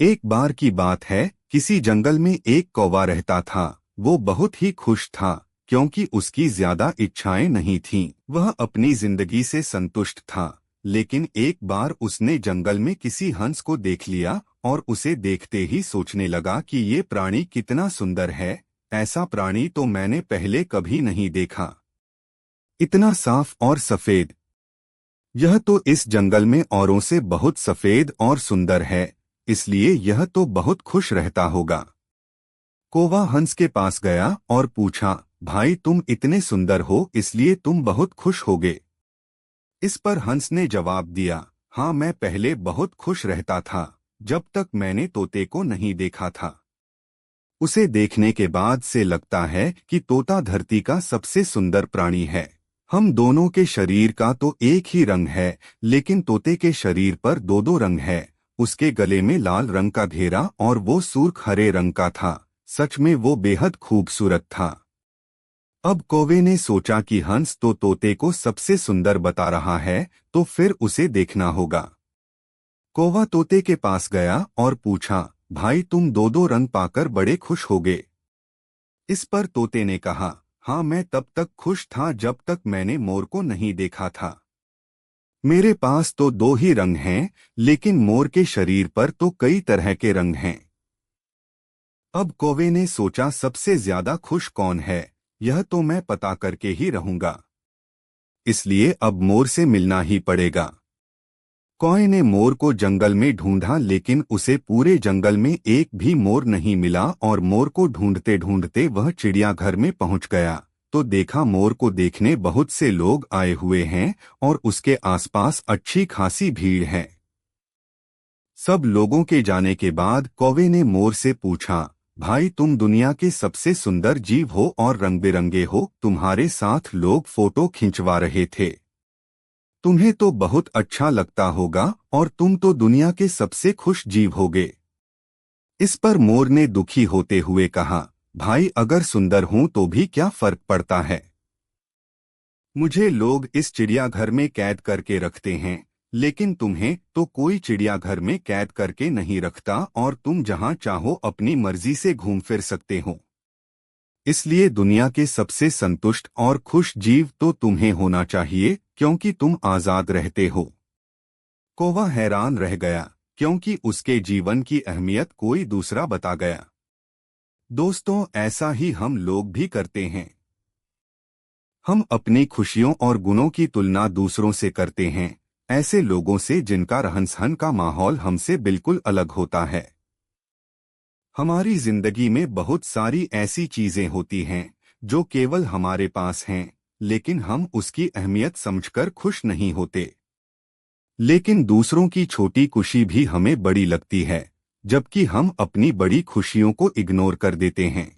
एक बार की बात है, किसी जंगल में एक कौवा रहता था। वो बहुत ही खुश था क्योंकि उसकी ज्यादा इच्छाएं नहीं थीं। वह अपनी जिंदगी से संतुष्ट था। लेकिन एक बार उसने जंगल में किसी हंस को देख लिया और उसे देखते ही सोचने लगा कि ये प्राणी कितना सुंदर है। ऐसा प्राणी तो मैंने पहले कभी नहीं देखा। इतना साफ और सफेद। यह तो इस जंगल में औरों से बहुत सफेद और सुंदर है, इसलिए यह तो बहुत खुश रहता होगा। कौवा हंस के पास गया और पूछा, भाई तुम इतने सुंदर हो इसलिए तुम बहुत खुश होगे। इस पर हंस ने जवाब दिया, हाँ मैं पहले बहुत खुश रहता था, जब तक मैंने तोते को नहीं देखा था। उसे देखने के बाद से लगता है कि तोता धरती का सबसे सुंदर प्राणी है। हम दोनों के शरीर का तो एक ही रंग है, लेकिन तोते के शरीर पर दो दो रंग है। उसके गले में लाल रंग का घेरा और वो सुर्ख हरे रंग का था। सच में वो बेहद खूबसूरत था। अब कौवे ने सोचा कि हंस तो तोते को सबसे सुंदर बता रहा है, तो फिर उसे देखना होगा। कौवा तोते के पास गया और पूछा, भाई तुम दो दो रंग पाकर बड़े खुश होगे। इस पर तोते ने कहा, हाँ मैं तब तक खुश था जब तक मैंने मोर को नहीं देखा था। मेरे पास तो दो ही रंग हैं, लेकिन मोर के शरीर पर तो कई तरह के रंग हैं। अब कौवे ने सोचा सबसे ज्यादा खुश कौन है, यह तो मैं पता करके ही रहूंगा। इसलिए अब मोर से मिलना ही पड़ेगा। कौवे ने मोर को जंगल में ढूंढा, लेकिन उसे पूरे जंगल में एक भी मोर नहीं मिला और मोर को ढूंढते ढूंढते वह चिड़ियाघर में पहुंच गया तो देखा मोर को देखने बहुत से लोग आए हुए हैं और उसके आसपास अच्छी खासी भीड़ है। सब लोगों के जाने के बाद कौवे ने मोर से पूछा, भाई तुम दुनिया के सबसे सुंदर जीव हो और रंग बिरंगे हो, तुम्हारे साथ लोग फोटो खिंचवा रहे थे। तुम्हें तो बहुत अच्छा लगता होगा और तुम तो दुनिया के सबसे खुश जीव होगे। इस पर मोर ने दुखी होते हुए कहा, भाई अगर सुंदर हूं तो भी क्या फर्क पड़ता है। मुझे लोग इस चिड़ियाघर में कैद करके रखते हैं, लेकिन तुम्हें तो कोई चिड़ियाघर में कैद करके नहीं रखता और तुम जहां चाहो अपनी मर्जी से घूम फिर सकते हो। इसलिए दुनिया के सबसे संतुष्ट और खुश जीव तो तुम्हें होना चाहिए, क्योंकि तुम आजाद रहते हो। कौवा हैरान रह गया, क्योंकि उसके जीवन की अहमियत कोई दूसरा बता गया। दोस्तों, ऐसा ही हम लोग भी करते हैं। हम अपनी खुशियों और गुणों की तुलना दूसरों से करते हैं, ऐसे लोगों से जिनका रहन सहन का माहौल हमसे बिल्कुल अलग होता है। हमारी जिंदगी में बहुत सारी ऐसी चीजें होती हैं जो केवल हमारे पास हैं, लेकिन हम उसकी अहमियत समझकर खुश नहीं होते। लेकिन दूसरों की छोटी खुशी भी हमें बड़ी लगती है, जबकि हम अपनी बड़ी खुशियों को इग्नोर कर देते हैं।